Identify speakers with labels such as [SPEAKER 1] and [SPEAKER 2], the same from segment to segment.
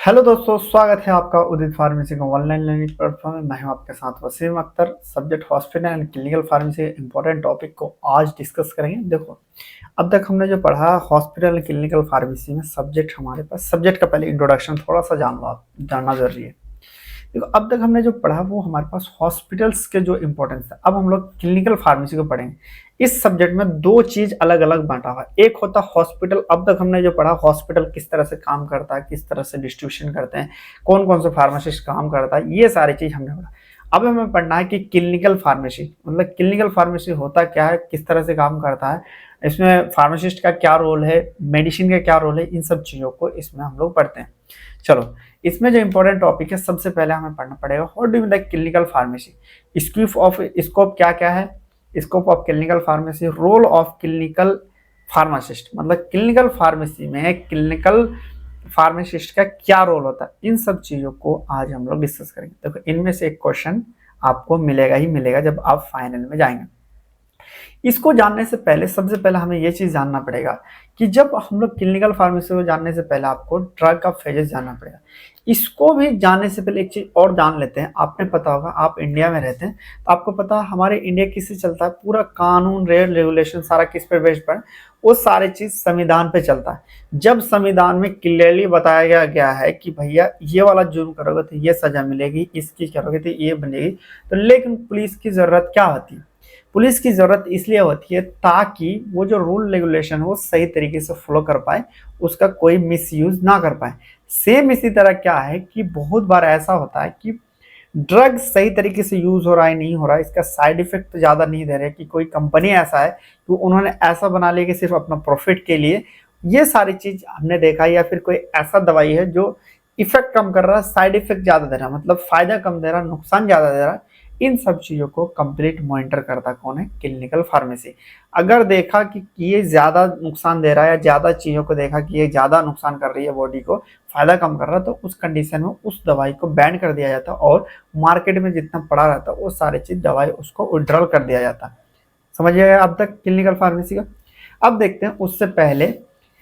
[SPEAKER 1] Hello दोस्तों, स्वागत है आपका उदित फार्मेसी का ऑनलाइन लर्निंग प्लेटफॉर्म में। मैं हूं आपके साथ Wasim Akhtar. Subject hospital and clinical pharmacy important topic को आज डिस्कस करेंगे। देखो, अब तक हमने जो पढ़ा हॉस्पिटल एंड क्लिनिकल फार्मेसी में सब्जेक्ट हमारे पास, सब्जेक्ट का पहले इंट्रोडक्शन थोड़ा सा जानना जरूरी है। देखो, अब तक हमने जो पढ़ा वो हमारे पास हॉस्पिटल्स के जो इंपॉर्टेंस है। अब हम लोग क्लिनिकल फार्मेसी को पढ़ेंगे। इस सब्जेक्ट में दो चीज अलग अलग बांटा हुआ है। एक होता है हॉस्पिटल। अब तक हमने जो पढ़ा हॉस्पिटल किस तरह से काम करता है, किस तरह से डिस्ट्रीब्यूशन करते हैं, कौन कौन से फार्मासिस्ट काम करता है, ये सारी चीज हमने पढ़ा। अब हमें पढ़ना है कि क्लिनिकल फार्मेसी मतलब क्लिनिकल फार्मेसी होता क्या है, किस तरह से काम करता है, इसमें फार्मासिस्ट का क्या रोल है, मेडिसिन का क्या रोल है, इन सब चीजों को इसमें हम लोग पढ़ते हैं। चलो, इसमें जो इंपॉर्टेंट टॉपिक है, सबसे पहले हमें पढ़ना पड़ेगा what do you mean by clinical pharmacy. Scope क्या क्या है, scope of clinical pharmacy, role of clinical pharmacist मतलब क्लिनिकल फार्मेसी में क्लिनिकल फार्मासिस्ट का क्या रोल होता है, इन सब चीजों को आज हम लोग डिस्कस करेंगे। देखो, इनमें से एक क्वेश्चन आपको मिलेगा ही मिलेगा जब आप फाइनल में जाएंगे। इसको जानने से पहले सबसे पहले हमें ये चीज जानना पड़ेगा कि जब हम लोग क्लिनिकल फार्मेसी को जानने से पहले आपको ड्रग का फेजेस जानना पड़ेगा। इसको भी जानने से पहले एक चीज और जान लेते हैं। आपने पता होगा, आप इंडिया में रहते हैं तो आपको पता है हमारे इंडिया किससे चलता है, पूरा कानून रेगुलेशन सारा किस पे बेस्ड पर, वो सारे चीज संविधान पे चलता है। जब संविधान में क्लियरली बताया गया है कि भैया ये वाला जुर्म करोगे तो ये सजा मिलेगी, इसकी करोगे तो ये बनेगी, तो लेकिन पुलिस की जरूरत क्या होती है? पुलिस की जरूरत इसलिए होती है ताकि वो जो रूल रेगुलेशन है वो सही तरीके से फॉलो कर पाए, उसका कोई मिसयूज ना कर पाए। सेम इसी तरह क्या है कि बहुत बार ऐसा होता है कि ड्रग सही तरीके से यूज हो रहा है, नहीं हो रहा है, इसका साइड इफेक्ट तो ज्यादा नहीं दे रहे कि कोई कंपनी ऐसा है कि उन्होंने ऐसा बना लिया कि सिर्फ अपना प्रॉफिट के लिए ये सारी चीज हमने देखा, या फिर कोई ऐसा दवाई है जो इफेक्ट कम कर रहा है, साइड इफेक्ट ज्यादा दे रहा है, मतलब फायदा कम दे रहा है, नुकसान ज्यादा दे रहा है। इन सब चीजों को कंप्लीट मॉनिटर करता कौन है? Clinical pharmacy. अगर देखा कि ये ज्यादा नुकसान दे रहा है, या ज्यादा चीजों को देखा कि ये ज्यादा नुकसान कर रही है बॉडी को, फायदा कम कर रहा है, तो उस कंडीशन में उस दवाई को बैन कर दिया जाता और मार्केट में जितना पड़ा रहता वो सारी चीज दवाई उसको विड्रॉल कर दिया जाता। समझ गए अब तक क्लिनिकल फार्मेसी का? अब देखते हैं, उससे पहले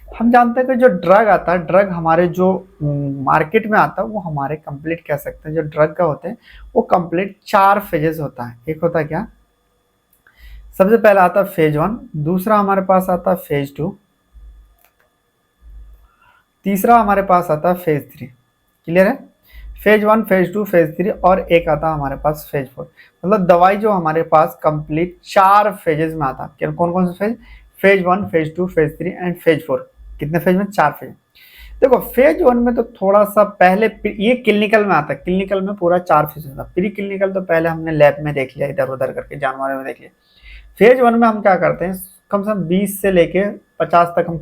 [SPEAKER 1] हम जानते हैं कि जो ड्रग आता है, ड्रग हमारे जो मार्केट में आता है वो हमारे कंप्लीट कह सकते हैं, जो ड्रग का होते हैं वो कंप्लीट 4 फेजेस होता है। एक होता है क्या, सबसे पहला आता है फेज 1, दूसरा हमारे पास आता है फेज 2, तीसरा हमारे पास आता है फेज 3। क्लियर है? फेज 1, फेज 2, फेज 3 और एक आता है हमारे पास फेज 4। मतलब दवाई जो हमारे पास कंप्लीट 4 फेजेस में आता है। कौन कौन से phase? Phase 1, phase 2, phase 3 and phase 4। कितने फेज में? 4 फेज। देखो, फेज 1 में तो थोड़ा सा पहले ये क्लिनिकल में आता है। क्लिनिकल में पूरा 4 फेज होता है। प्री क्लिनिकल तो पहले हमने लैब में देख लिया, इधर उधर करके जानवरों में देख लिया। फेज 1 में हम क्या करते हैं, कम से कम 20 से लेके 50 तक हम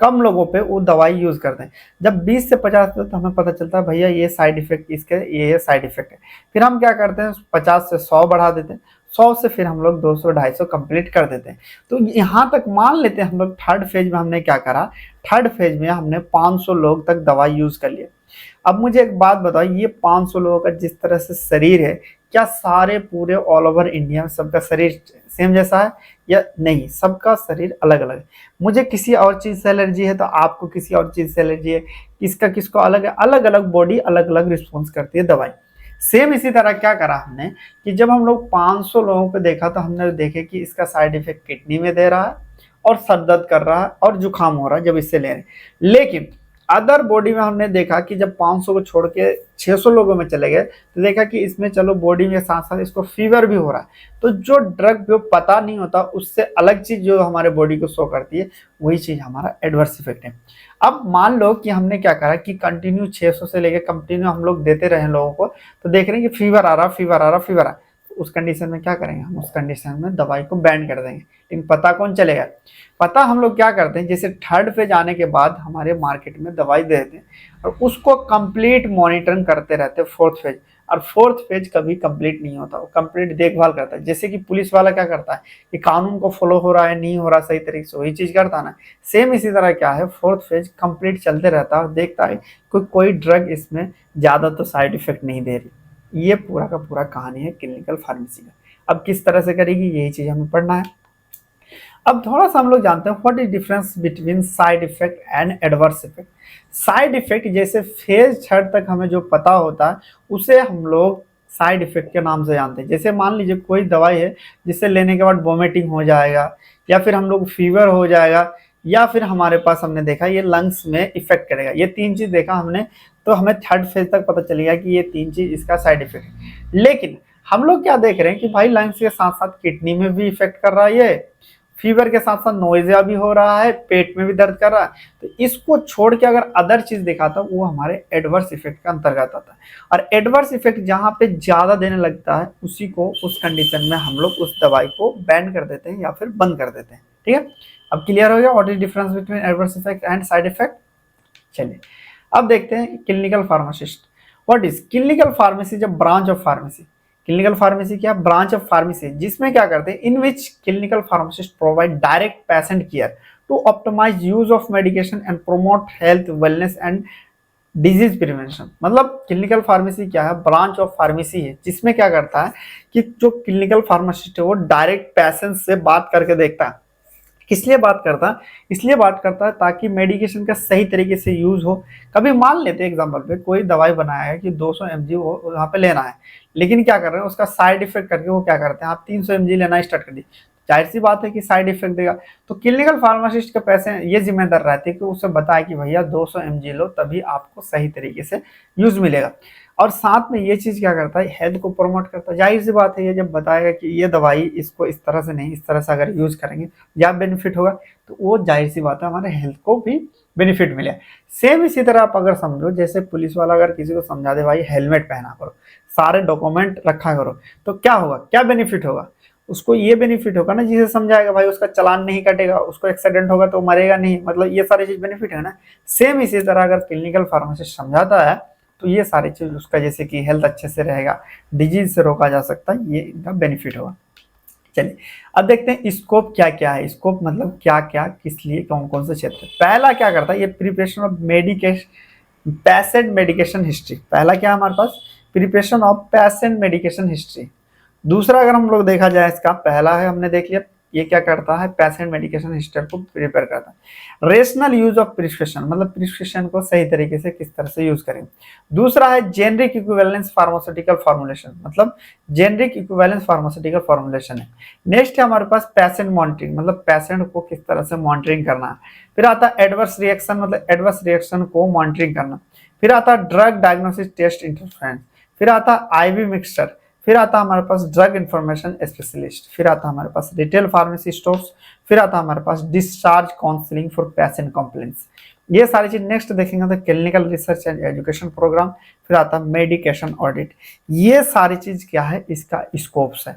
[SPEAKER 1] कम लोगों पे वो दवाई यूज करते हैं। जब 20 से 50 तक तो हमें पता चलता है भैया ये साइड इफेक्ट, इसके ये साइड इफेक्ट है। फिर हम क्या करते हैं, 50 से 100 बढ़ा देते हैं, 100 से फिर हम लोग 200 250 कंप्लीट कर देते हैं। तो यहाँ तक मान लेते हैं हम लोग थर्ड फेज में हमने क्या करा, थर्ड फेज में हमने 500 लोग तक दवाई यूज कर लिया। अब मुझे एक बात बताओ, ये 500 लोगों का जिस तरह से शरीर है, क्या सारे पूरे ऑल ओवर इंडिया में सबका शरीर सेम जैसा है या नहीं? सबका शरीर अलग अलग है। मुझे किसी और चीज से एलर्जी है तो आपको किसी और चीज से एलर्जी है, किसका किसको अलग है, अलग अलग बॉडी अलग अलग रिस्पॉन्स करती है दवाई। सेम इसी तरह क्या करा हमने कि जब हम लोग 500 लोगों पे देखा तो हमने देखे कि इसका साइड इफेक्ट किडनी में दे रहा है और सर दर्द कर रहा है और जुकाम हो रहा है जब इससे ले रहे हैं। लेकिन अदर बॉडी में हमने देखा कि जब 500 को छोड़ के 600 लोगों में चले गए तो देखा कि इसमें चलो बॉडी में साथ साथ इसको फीवर भी हो रहा है। तो जो ड्रग जो पता नहीं होता उससे अलग चीज जो हमारे बॉडी को शो करती है, वही चीज हमारा एडवर्स इफेक्ट है। अब मान लो कि हमने क्या करा कि कंटिन्यू 600 से लेके कंटिन्यू हम लोग देते रहे लोगों को, तो देख रहे हैं कि फीवर आ रहा, फीवर आ रहा, फीवर आ रहा। तो उस कंडीशन में क्या करेंगे, हम उस कंडीशन में दवाई को बैन कर देंगे। लेकिन पता कौन चलेगा? पता हम लोग क्या करते हैं, जैसे थर्ड फेज आने के बाद हमारे मार्केट में दवाई देते हैं और उसको कंप्लीट मॉनिटरिंग करते रहते हैं फोर्थ फेज। और फोर्थ फेज कभी कंप्लीट नहीं होता, वो कंप्लीट देखभाल करता है। जैसे कि पुलिस वाला क्या करता है कि कानून को फॉलो हो रहा है नहीं हो रहा सही तरीके से, वही चीज करता है ना। सेम इसी तरह क्या है, फोर्थ फेज कंप्लीट चलते रहता है और देखता है कोई ड्रग इसमें ज्यादा तो साइड इफेक्ट नहीं दे रही। ये पूरा का पूरा कहानी है क्लिनिकल फार्मेसी का। अब किस तरह से करेगी, यही चीज हमें पढ़ना है। अब थोड़ा सा हम लोग जानते हैं what is difference between side effect and adverse effect. Side effect जैसे फेज थर्ड तक हमें जो पता होता है उसे हम लोग साइड इफेक्ट के नाम से जानते हैं। जैसे मान लीजिए कोई दवाई है जिसे लेने के बाद वोमिटिंग हो जाएगा, या फिर हम लोग फीवर हो जाएगा, या फिर हमारे पास हमने देखा ये लंग्स में इफेक्ट करेगा। ये तीन चीज देखा हमने, तो हमें थर्ड फेज तक पता चलेगा कि ये तीन चीज इसका साइड इफेक्ट है। लेकिन हम लोग क्या देख रहे हैं कि भाई लंग्स के साथ साथ किडनी में भी इफेक्ट कर रहा है, ये फीवर के साथ साथ नोइजिया भी हो रहा है, पेट में भी दर्द कर रहा है। तो इसको छोड़ के अगर अदर चीज दिखाता वो हमारे एडवर्स इफेक्ट का अंतर्गत आता है। और एडवर्स इफेक्ट जहां पे ज्यादा देने लगता है उसी को, उस कंडीशन में हम लोग उस दवाई को बैन कर देते हैं या फिर बंद कर देते हैं। ठीक है, अब क्लियर हो गया what is difference between adverse effect and side effect. चलिए अब देखते हैं clinical pharmacist. What is clinical pharmacy? जब branch of pharmacy, clinical pharmacy क्या? ब्रांच ऑफ फार्मेसी, जिसमें क्या करते हैं, in which clinical pharmacist provide direct patient care to optimise use of medication and promote health wellness and disease prevention. मतलब clinical pharmacy क्या है? Branch of pharmacy है जिसमें क्या करता है कि जो क्लिनिकल फार्मासिस्ट है वो डायरेक्ट पेशेंट से बात करके देखता है। किस लिए बात करता है? इसलिए बात करता है ताकि मेडिकेशन का सही तरीके से यूज हो। कभी मान लेते हैं एग्जांपल पे कोई दवाई बनाया है कि 200 mg वो वहाँ पे लेना है, लेकिन क्या कर रहे हैं उसका साइड इफेक्ट करके वो क्या करते हैं, आप 300 mg लेना स्टार्ट कर दी, जाहिर सी बात है कि साइड इफेक्ट देगा। तो क्लिनिकल फार्मासिस्ट के पैसे ये जिम्मेदार रहते हैं कि उसे बताए कि भैया 200 mg लो तभी आपको सही तरीके से यूज मिलेगा। और साथ में ये चीज क्या करता है, हेल्थ को प्रमोट करता है। जाहिर सी बात है ये जब बताएगा कि ये दवाई इसको इस तरह से नहीं, इस तरह से अगर यूज करेंगे क्या बेनिफिट होगा, तो वो जाहिर सी बात है हमारे हेल्थ को भी बेनिफिट मिले। सेम इसी तरह आप अगर समझो, जैसे पुलिस वाला अगर किसी को समझा दे भाई हेलमेट पहना करो, सारे डॉक्यूमेंट रखा करो, तो क्या होगा, क्या बेनिफिट होगा? उसको ये बेनिफिट होगा ना, जिसे समझाएगा भाई उसका चालान नहीं कटेगा, उसको एक्सीडेंट होगा तो मरेगा नहीं, मतलब ये सारी चीज बेनिफिट है ना। सेम इसी तरह अगर क्लिनिकल फार्मासिस्ट समझाता है तो ये सारी चीज उसका, जैसे कि हेल्थ अच्छे से रहेगा, डिजीज से रोका जा सकता है, ये इनका बेनिफिट होगा। चलिए अब देखते हैं स्कोप क्या क्या है। स्कोप मतलब क्या क्या, किस लिए, कौन कौन से क्षेत्र। पहला क्या करता है, ये preparation of medication, patient medication history. पहला क्या है हमारे पास, preparation of patient medication history. दूसरा अगर हम लोग देखा जाए, इसका पहला है हमने देख लिया, ये क्या करता है, पेशेंट मेडिकेशन हिस्ट्री को प्रिपेयर करता है। रेशनल यूज ऑफ प्रिस्क्रिप्शन, मतलब प्रिस्क्रिप्शन को सही तरीके से किस तरह से यूज करें। दूसरा है जेनरिक इक्विवेलेंस फार्मास्यूटिकल फॉर्मुलेशन, मतलब जेनरिक इक्विवेलेंस फार्मास्यूटिकल फॉर्मुलेशन है। नेक्स्ट है हमारे पास पेशेंट मॉनिटरिंग, मतलब पेशेंट को किस तरह से मॉनिटरिंग करना है। फिर आता है एडवर्स रिएक्शन, मतलब एडवर्स रिएक्शन को मॉनिटरिंग करना। फिर आता है ड्रग डायग्नोसिस टेस्ट इंटरफेरेंस। फिर आता है आईवी मिक्सचर। फिर आता है हमारे पास ड्रग इंफॉर्मेशन स्पेशलिस्ट। फिर आता है हमारे पास रिटेल फार्मेसी स्टोर्स। फिर आता है हमारे पास discharge counselling for patient complaints. ये सारी चीज नेक्स्ट देखेंगे तो clinical research and education programme. फिर आता है मेडिकेशन ऑडिट। ये सारी चीज क्या है, इसका स्कोप्स है।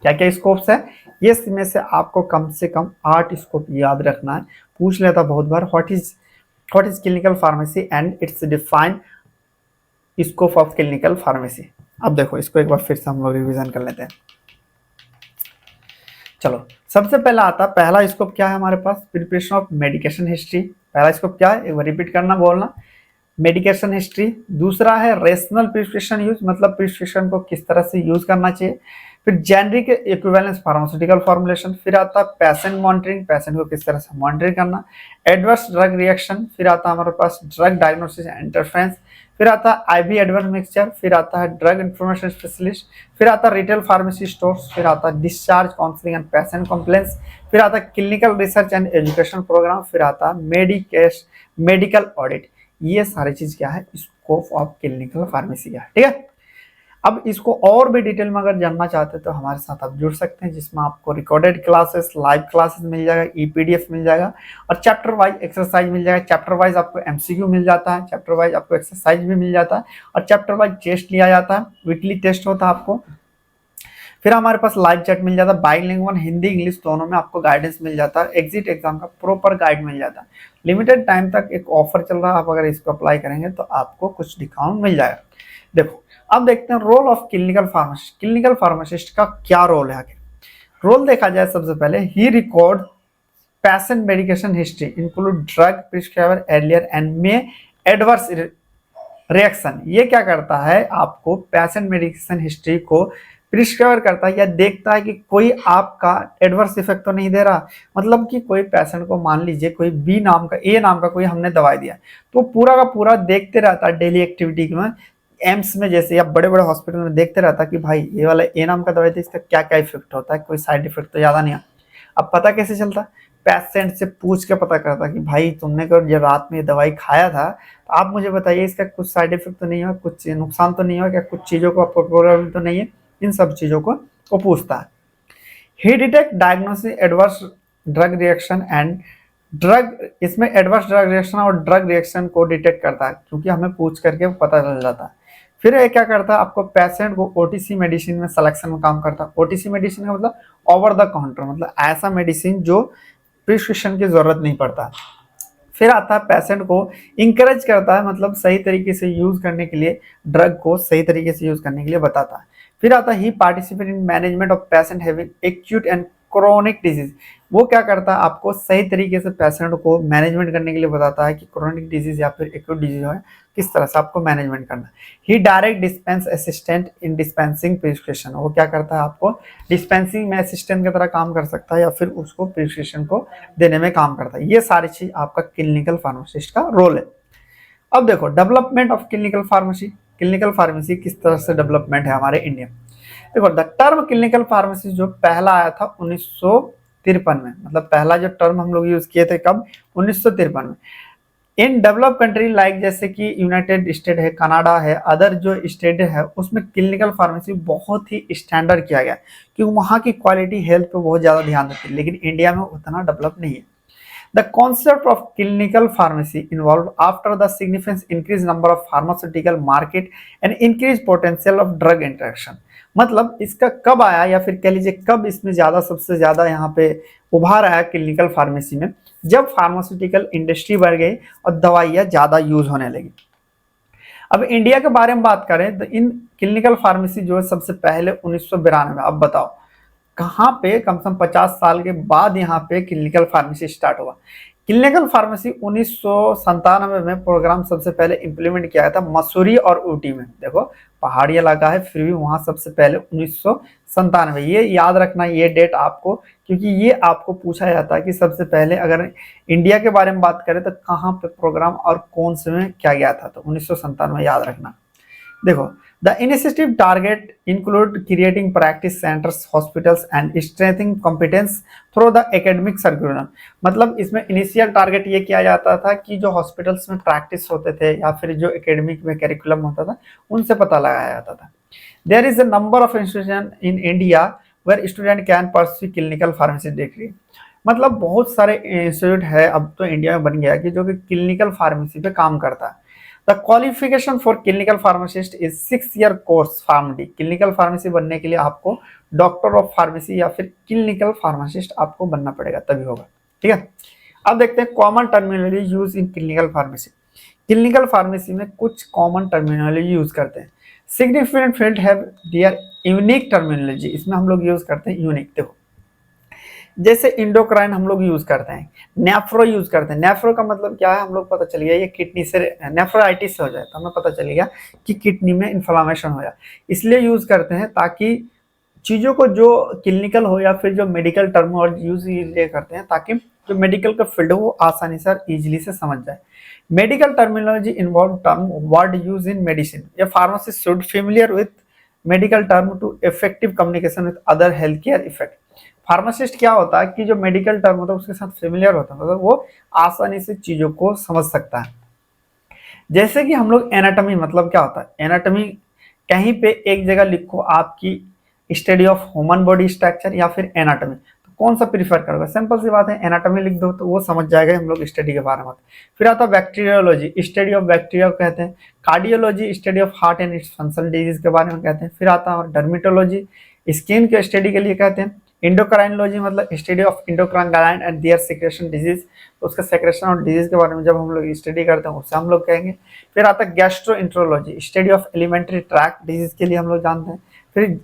[SPEAKER 1] क्या क्या स्कोप्स है, ये इसमें से आपको कम से कम 8 स्कोप याद रखना है, पूछ लेता बहुत बार। What is clinical pharmacy and its define scope of clinical pharmacy. अब देखो इसको एक बार फिर से हम लोग रिवीजन कर लेते हैं। चलो सबसे पहला आता है, पहला स्कोप क्या है हमारे पास, प्रिपरेशन ऑफ मेडिकेशन हिस्ट्री। पहला स्कोप क्या है, एक बार रिपीट करना, बोलना, मेडिकेशन हिस्ट्री। दूसरा है रेशनल प्रिस्क्रिप्शन यूज, मतलब प्रिस्क्रिप्शन को किस तरह से यूज करना चाहिए। फिर जेनरिक इक्विवेलेंस फार्मास्यूटिकल फॉर्मुलेशन। फिर आता है पेशेंट मॉनिटरिंग, पेशेंट को किस तरह से मॉनिटरिंग करना। Adverse drug reaction. फिर आता है हमारे पास ड्रग डायग्नोसिस एंड इंटरफेरेंस। फिर आता है आईवी एडवर्स मिक्सचर। फिर आता है ड्रग इंफॉर्मेशन स्पेशलिस्ट। फिर आता है रिटेल फार्मेसी स्टोर्स। फिर आता है discharge counselling and patient complaints. फिर आता है clinical research and education programme. फिर आता है मेडिकल ऑडिट। ये सारी चीज क्या है, स्कोप ऑफ क्लिनिकल फार्मेसी का है। ठीक है, अब इसको और भी डिटेल में अगर जानना चाहते हैं तो हमारे साथ आप जुड़ सकते हैं, जिसमें आपको रिकॉर्डेड क्लासेस, लाइव क्लासेस मिल जाएगा, ईपीडीएफ मिल जाएगा और चैप्टर वाइज एक्सरसाइज मिल जाएगा। चैप्टर वाइज आपको एमसीक्यू मिल जाता है, चैप्टर वाइज आपको एक्सरसाइज भी मिल जाता है और चैप्टर वाइज टेस्ट लिया जाता है, वीकली टेस्ट होता है आपको। फिर हमारे पास लाइव चैट मिल जाता है, बाइलिंगुअल हिंदी इंग्लिश दोनों में आपको गाइडेंस मिल जाता है, एग्जिट एग्जाम का प्रॉपर गाइड मिल जाता है। लिमिटेड टाइम तक एक ऑफर चल रहा है, आप अगर इसको अप्लाई करेंगे तो आपको कुछ डिस्काउंट मिल जाएगा। देखो अब देखते हैं role of clinical pharmacist. Clinical pharmacist का क्या रोल है आगे। रोल देखा जाए सबसे पहले, he record patient medication history include drug prescriber earlier and may adverse reaction. ये क्या करता है, आपको पेशेंट मेडिकेशन हिस्ट्री को प्रिस्क्राइब करता है या देखता है कि कोई आपका एडवर्स इफेक्ट तो नहीं दे रहा। मतलब कि कोई पेशेंट को मान लीजिए कोई बी नाम का ए नाम का कोई हमने दवाई दिया, तो पूरा का पूरा देखते रहता है डेली एक्टिविटी में, एम्स में जैसे या बड़े बड़े हॉस्पिटल में देखते रहता है कि भाई ये वाला ए नाम का दवाई थी, इसका क्या क्या इफेक्ट होता है, कोई साइड इफेक्ट तो ज्यादा नहीं है। अब पता कैसे चलता, पेशेंट से पूछ के पता करता कि भाई तुमने अगर ये रात में ये दवाई खाया था तो आप मुझे बताइए इसका कुछ साइड इफेक्ट तो नहीं हुआ, कुछ नुकसान तो नहीं हुआ क्या, कुछ चीज़ों को आपको प्रॉब्लम तो नहीं है, इन सब चीज़ों को वो पूछता है। He detect diagnosis adverse drug reaction and drug, इसमें एडवर्स ड्रग रिएक्शन और ड्रग रिएक्शन को डिटेक्ट करता है क्योंकि हमें पूछ करके पता चल जाता है। फिर ये क्या करता है, आपको पेशेंट को ओटीसी मेडिसिन में सिलेक्शन में काम करता है। ओटीसी मेडिसिन का मतलब ओवर द काउंटर, मतलब ऐसा मेडिसिन जो प्रिस्क्रिप्शन की जरूरत नहीं पड़ता। फिर आता है पेशेंट को इंकरेज करता है, मतलब सही तरीके से यूज करने के लिए, ड्रग को सही तरीके से यूज करने के लिए बताता है। फिर आता है he participate in management of patient having acute and chronic disease. वो क्या करता है, आपको सही तरीके से पेशेंट को मैनेजमेंट करने के लिए बताता है कि क्रोनिक डिजीज या फिर एक्यूट डिजीज है, किस तरह से आपको मैनेजमेंट करना है। He direct dispense assistant in dispensing prescription. वो क्या करता है, आपको डिस्पेंसिंग में असिस्टेंट की तरह काम कर सकता है या फिर उसको प्रिस्क्रिप्शन को देने में काम करता है। ये सारी चीज आपका क्लिनिकल फार्मासिस्ट का रोल है। अब देखो development of clinical pharmacy. Clinical pharmacy किस तरह से डेवलपमेंट है हमारे इंडिया में। देखो द टर्म क्लिनिकल फार्मेसी जो पहला आया था 1953 में, मतलब पहला जो टर्म हम लोग यूज किए थे कब, 1953 में। इन डेवलप कंट्री लाइक जैसे कि यूनाइटेड स्टेट है, कनाडा है, अदर जो स्टेट है उसमें क्लिनिकल फार्मेसी बहुत ही स्टैंडर्ड किया गया क्योंकि वहाँ की क्वालिटी हेल्थ पे बहुत ज़्यादा ध्यान देती है, लेकिन इंडिया में उतना डेवलप नहीं है। The concept of clinical pharmacy involved after the significant increased number of pharmaceutical market and increased potential of drug interaction। मतलब इसका कब आया या फिर कह लीजिए कब इसमें ज्यादा सबसे ज्यादा यहाँ पे उभार आया क्लिनिकल फार्मेसी में, जब फार्मास्यूटिकल इंडस्ट्री बढ़ गई और दवाइयाँ ज्यादा यूज होने लगी। अब इंडिया के बारे में बात करें तो इन क्लिनिकल फार्मेसी जो है सबसे पहले 1992। अब बताओ कहाँ पे कम से कम 50 साल के बाद यहाँ पे क्लिनिकल फार्मेसी स्टार्ट हुआ। क्लिनिकल फार्मेसी 1997 में प्रोग्राम सबसे पहले इंप्लीमेंट किया गया था मसूरी और ऊटी में। देखो पहाड़ी इलाका है फिर भी वहां सबसे पहले 1997, ये याद रखना ये डेट आपको, क्योंकि ये आपको पूछा जाता है कि सबसे पहले अगर इंडिया के बारे में बात करें तो कहाँ पे प्रोग्राम और कौन से में क्या गया था, तो 1997 याद रखना। देखो the initiative target include creating practice centres hospitals and strengthening competence through the academic curriculum. मतलब इसमें इनिशियल टारगेट ये किया जाता था कि जो हॉस्पिटल्स में प्रैक्टिस होते थे या फिर जो एकेडमिक में करिकुलम होता था उनसे पता लगाया जाता था। There is a number of institution in India where student can pursue clinical pharmacy degree. मतलब बहुत सारे इंस्टीट्यूट है अब तो इंडिया में बन गया कि जो कि क्लिनिकल फार्मेसी पे काम करता है। The qualification for clinical pharmacist is 6 year course PharmD. Clinical pharmacy बनने के लिए आपको डॉक्टर ऑफ फार्मेसी या फिर क्लिनिकल फार्मासिस्ट आपको बनना पड़ेगा तभी होगा, ठीक है। अब देखते हैं common terminology use in clinical pharmacy. Clinical pharmacy में कुछ कॉमन टर्मिनोलॉजी यूज करते हैं। Significant field have their unique terminology. इसमें हम लोग यूज करते हैं यूनिक। देखो जैसे इंडोक्राइन हम लोग यूज करते हैं, नेफ्रो यूज करते हैं। नेफ्रो का मतलब क्या है, हम लोग पता चल गया ये किडनी से नेफ्राइटिस हो जाए तो हमें पता चल गया कि किडनी में इन्फ्लामेशन हो जाए, इसलिए यूज करते हैं ताकि चीज़ों को जो क्लिनिकल हो या फिर जो मेडिकल टर्मिनोलॉजी यूज इसलिए करते हैं ताकि जो मेडिकल का फील्ड हो वो आसानी से इजीली से समझ जाए। Medical terminology involve term word use in medicine. A pharmacist should familiar with medical term to effective communication with other health care effect. Pharmacist क्या होता है कि जो मेडिकल टर्म होता है उसके साथ फेमिलियर होता है, मतलब वो आसानी से चीजों को समझ सकता है। जैसे कि हम लोग एनाटॉमी, मतलब क्या होता है एनाटॉमी, कहीं पे एक जगह लिखो आपकी study of human body structure या फिर एनाटॉमी, तो कौन सा प्रीफर करोगे, सिंपल सी बात है एनाटॉमी लिख दो तो वो समझ जाएगा हम लोग स्टडी के बारे में। फिर आता है बैक्टीरियोलॉजी, स्टडी ऑफ बैक्टीरिया कहते हैं। Cardiology study of heart and its function disease के बारे में कहते हैं। फिर आता है डर्मेटोलॉजी, स्किन के स्टडी के लिए कहते हैं। इंडोक्राइनोलॉजी मतलब study of endocrine gland and their secretion disease, तो उसका सेक्रेशन और डिजीज के बारे में जब हम लोग स्टडी करते हैं उससे हम लोग कहेंगे। फिर आता है gastroenterology, study of alimentary tract disease के लिए हम लोग जानते हैं। फिर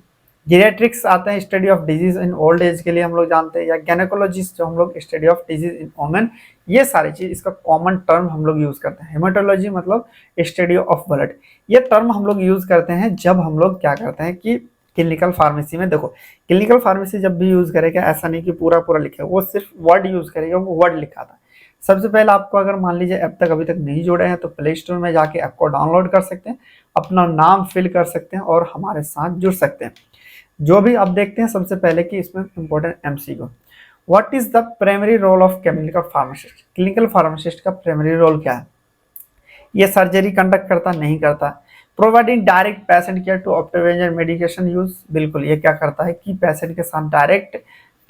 [SPEAKER 1] जीरियाट्रिक्स आते हैं, study of disease in old age के लिए हम लोग जानते हैं। या गायनेकोलॉजिस्ट जो हम लोग study of disease in women, ये सारी चीज इसका कॉमन टर्म हम लोग यूज करते हैं। हेमाटोलॉजी मतलब स्टडी ऑफ ब्लड, ये टर्म हम लोग यूज करते हैं जब हम लोग क्या करते हैं कि क्लिनिकल फार्मेसी में देखो, क्लिनिकल फार्मेसी जब भी यूज करेगा ऐसा नहीं कि पूरा पूरा लिखेगा, वो सिर्फ वर्ड यूज करेगा, वो वर्ड लिखा था। सबसे पहले आपको अगर मान लीजिए ऐप तक अभी तक नहीं जुड़े हैं तो प्ले स्टोर में जाके ऐप को डाउनलोड कर सकते हैं, अपना नाम फिल कर सकते हैं और हमारे साथ जुड़ सकते हैं। जो भी आप देखते हैं सबसे पहले कि इसमें important MCQ, what is the primary role of clinical pharmacist, clinical pharmacist का प्राइमरी रोल क्या है? ये सर्जरी कंडक्ट करता नहीं करता? Providing direct patient care to optimise medication use, बिल्कुल ये क्या करता है कि पेशेंट के साथ डायरेक्ट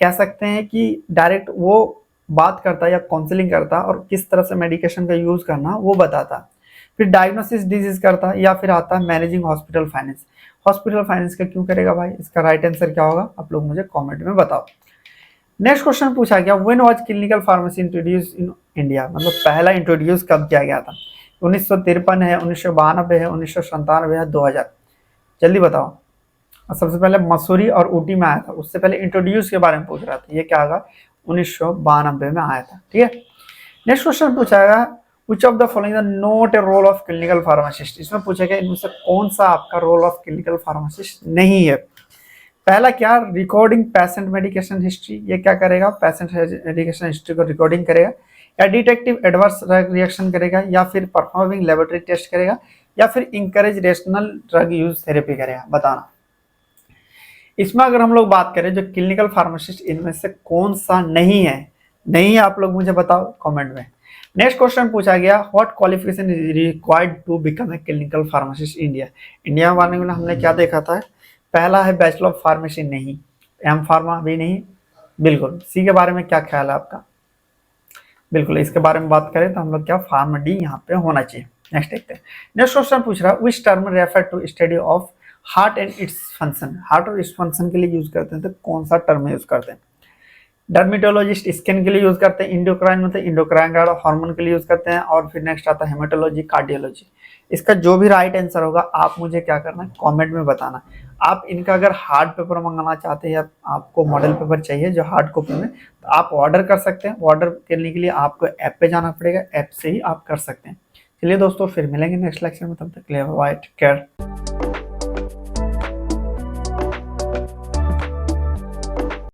[SPEAKER 1] कह सकते हैं कि डायरेक्ट वो बात करता है या काउंसलिंग करता है और किस तरह से मेडिकेशन का यूज करना वो बताता। फिर डायग्नोसिस डिजीज करता है, या फिर आता है managing hospital finance. Hospital finance का क्यों करेगा भाई? इसका राइट आंसर क्या होगा आप लोग मुझे कमेंट में बताओ। नेक्स्ट क्वेश्चन पूछा गया, when was clinical pharmacy introduce in India, मतलब पहला इंट्रोड्यूस कब किया गया था? 1953 है, 1992 है, 1997 है, 2000? जल्दी बताओ। और सबसे पहले मसूरी और ऊटी में आया था, उससे पहले इंट्रोड्यूस के बारे में पूछ रहा था, ये क्या होगा? 1992 में आया था। ठीक है, नेक्स्ट क्वेश्चन पूछा गया, which of the following the not a role of clinical pharmacist, इसमें पूछा गया इनमें से कौन सा आपका रोल ऑफ क्लिनिकल फार्मासिस्ट नहीं है? पहला क्या? रिकॉर्डिंग पेशेंट मेडिकेशन हिस्ट्री, ये क्या करेगा? पेशेंट मेडिकेशन हिस्ट्री को रिकॉर्डिंग करेगा, या डिटेक्टिव एडवर्स रिएक्शन करेगा, या फिर परफॉर्मिंग लेबोरेटरी टेस्ट करेगा, या फिर encourage rational drug use therapy करेगा? बताना। इसमें अगर हम लोग बात करें जो क्लिनिकल फार्मासिस्ट, इनमें से कौन सा नहीं है? नहीं है आप लोग मुझे बताओ कमेंट में। नेक्स्ट क्वेश्चन पूछा गया, what qualification is required to become a clinical pharmacist India? India वाले में हमने क्या देखा था? पहला है बैचलर ऑफ फार्मेसी, नहीं। एम फार्मा भी नहीं, बिल्कुल। सी के बारे में क्या ख्याल है आपका? बिल्कुल इसके बारे में बात करें तो हम लोग क्या, फार्मा डी यहाँ पे होना चाहिए। नेक्स्ट देखते हैं। नेक्स्ट क्वेश्चन पूछ रहा है, which term refer to study of heart and its function, heart और इट्स फंक्शन के लिए यूज करते हैं तो कौन सा टर्म यूज करते हैं? डर्मेटोलॉजिस्ट स्किन के लिए यूज करते हैं, इंडोक्राइन मतलब इंडोक्राइन हार्मोन के लिए यूज करते हैं, और फिर नेक्स्ट आता है हेमेटोलॉजी, कार्डियोलॉजी। इसका जो भी राइट आंसर होगा आप मुझे क्या करना है, कमेंट में बताना। आप इनका अगर हार्ड पेपर मंगाना चाहते हैं या आपको मॉडल पेपर चाहिए जो हार्ड कॉपी में, तो आप ऑर्डर कर सकते हैं। ऑर्डर करने के लिए आपको ऐप पे जाना पड़ेगा, ऐप से ही आप कर सकते हैं। चलिए दोस्तों फिर मिलेंगे नेक्स्ट लेक्चर में, तब तक के लिए बाय, टेक केयर।